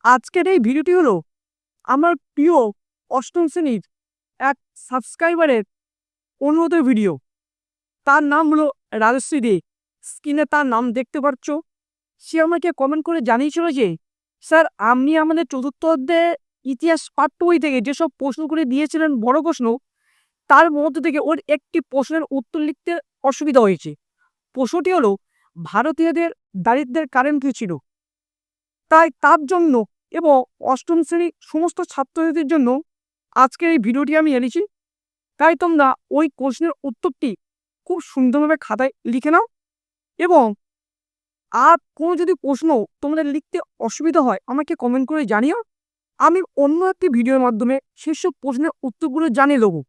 আজকের এই ভিডিওটি হলো আমার প্রিয় অষ্টম শ্রেণীর এক সাবস্ক্রাইবারের অনুরোধের ভিডিও। তার নাম হলো রাজশ্রী দে। স্ক্রিনে তার নাম দেখতে পাচ্ছ। সে আমাকে কমেন্ট করে জানিয়েছিল যে স্যার, আপনি আমাদের চতুর্থ অধ্যায়ে ইতিহাস পাঠ্য বই থেকে যেসব প্রশ্নগুলি দিয়েছিলেন বড় প্রশ্ন, তার মধ্যে থেকে ওর একটি প্রশ্নের উত্তর লিখতে অসুবিধা হয়েছে। প্রশ্নটি হলো ভারতীয়দের দারিদ্র্যের কারণ কী ছিল। তাই তার জন্য এবং অষ্টম শ্রেণীর সমস্ত ছাত্রছাত্রীদের জন্য আজকের এই ভিডিওটি আমি এনেছি। তাই তোমরা ওই প্রশ্নের উত্তরটি খুব সুন্দরভাবে খাতায় লিখে নাও, এবং আর কোনো যদি প্রশ্ন তোমাদের লিখতে অসুবিধা হয় আমাকে কমেন্ট করে জানিও। আমি অন্য একটি ভিডিওর মাধ্যমে সেসব প্রশ্নের উত্তরগুলো জানিয়ে দেবো।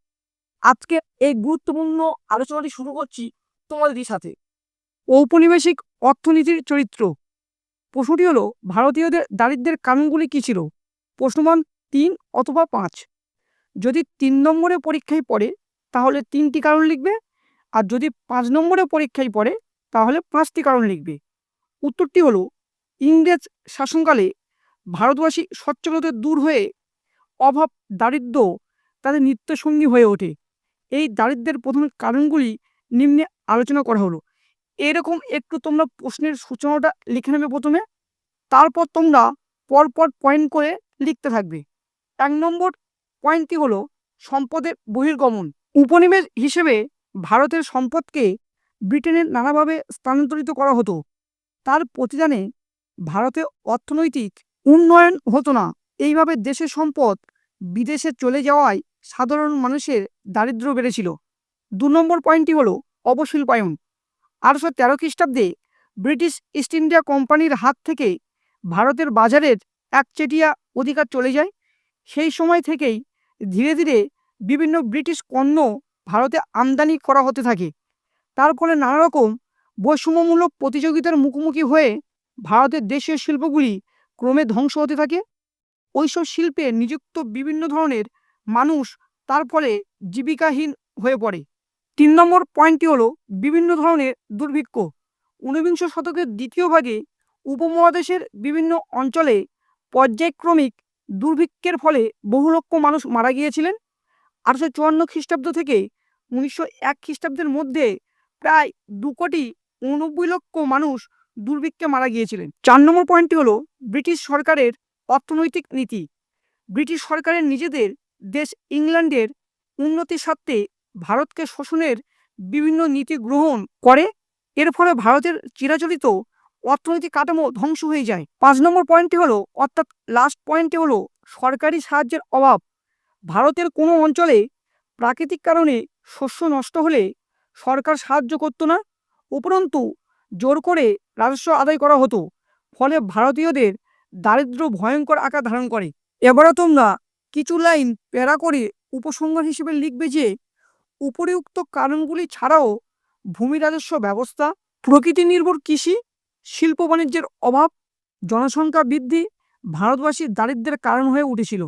আজকে এই গুরুত্বপূর্ণ আলোচনাটি শুরু করছি তোমাদের সাথে। ঔপনিবেশিক অর্থনীতির চরিত্র। প্রশ্নটি হলো ভারতীয়দের দারিদ্র্যের কারণগুলি কী ছিল। প্রশ্নমান 3 অথবা 5। যদি 3 নম্বরে পরীক্ষায় পড়ে তাহলে 3টি কারণ লিখবে, আর যদি 5 নম্বরে পরীক্ষায় পড়ে তাহলে 5টি কারণ লিখবে। উত্তরটি হলো ইংরেজ শাসনকালে ভারতবাসী সচ্ছলতা দূর হয়ে অভাব দারিদ্র্য তাদের নিত্যসঙ্গী হয়ে ওঠে। এই দারিদ্র্যের প্রধান কারণগুলি নিম্নে আলোচনা করা হলো। এরকম একটু তোমরা প্রশ্নের সূচনাটা লিখে নেবে প্রথমে, তারপর তোমরা পরপর পয়েন্ট করে লিখতে থাকবে। 1 নম্বর পয়েন্টটি হলো সম্পদের বহির্গমন। উপনিবেশ হিসেবে ভারতের সম্পদকে ব্রিটেনের নানাভাবে স্থানান্তরিত করা হতো। তার প্রতিদানে ভারতের অর্থনৈতিক উন্নয়ন হতো না। এইভাবে দেশের সম্পদ বিদেশে চলে যাওয়ায় সাধারণ মানুষের দারিদ্র্য বেড়েছিল। 2 নম্বর পয়েন্টটি হলো অবশিল্পায়ন। 1813 খ্রিস্টাব্দে ব্রিটিশ ইস্ট ইন্ডিয়া কোম্পানির হাত থেকে ভারতের বাজারের একচেটিয়া অধিকার চলে যায়। সেই সময় থেকেই ধীরে ধীরে বিভিন্ন ব্রিটিশ পণ্য ভারতে আমদানি করা হতে থাকে। তার ফলে নানা রকম বৈষম্যমূলক প্রতিযোগিতার মুখোমুখি হয়ে ভারতের দেশীয় শিল্পগুলি ক্রমে ধ্বংস হতে থাকে। ওইসব শিল্পে নিযুক্ত বিভিন্ন ধরনের মানুষ তার ফলে জীবিকাহীন হয়ে পড়ে। 3 নম্বর পয়েন্টটি হলো বিভিন্ন ধরনের দুর্ভিক্ষ। 19বিংশ শতকের দ্বিতীয় ভাগে উপমহাদেশের বিভিন্ন অঞ্চলে পর্যায়ক্রমিক দুর্ভিক্ষের ফলে বহু লক্ষ মানুষ মারা গিয়েছিলেন। 1854 খ্রিস্টাব্দ থেকে 1901 খ্রিস্টাব্দের মধ্যে প্রায় 2,89,00,000 মানুষ দুর্ভিক্ষে মারা গিয়েছিলেন। 4 নম্বর পয়েন্টটি হলো ব্রিটিশ সরকারের অর্থনৈতিক নীতি। ব্রিটিশ সরকারের নিজেদের দেশ ইংল্যান্ডের উন্নতির স্বার্থে ভারতকে শোষণের বিভিন্ন নীতি গ্রহণ করে। এর ফলে ভারতের চিরাচরিত অর্থনৈতিক কাঠামো ধ্বংস হয়ে যায়। 5 নম্বর পয়েন্টটি হলো, অর্থাৎ লাস্ট পয়েন্টটি হলো সরকারি সাহায্যের অভাব। ভারতের কোনো অঞ্চলে প্রাকৃতিক কারণে শস্য নষ্ট হলে সরকার সাহায্য করত না, উপরন্তু জোর করে রাজস্ব আদায় করা হতো। ফলে ভারতীয়দের দারিদ্র্য ভয়ঙ্কর আকার ধারণ করে। এবারে তোমরা কিছু লাইন প্যারা করে উপসংহার হিসেবে লিখবে যে উপরিউক্ত কারণগুলি ছাড়াও ভূমি রাজস্ব ব্যবস্থা, প্রকৃতি নির্ভর কৃষি, শিল্প বাণিজ্যের অভাব, জনসংখ্যা বৃদ্ধি ভারতবাসীর দারিদ্র্যের কারণ হয়ে উঠেছিল।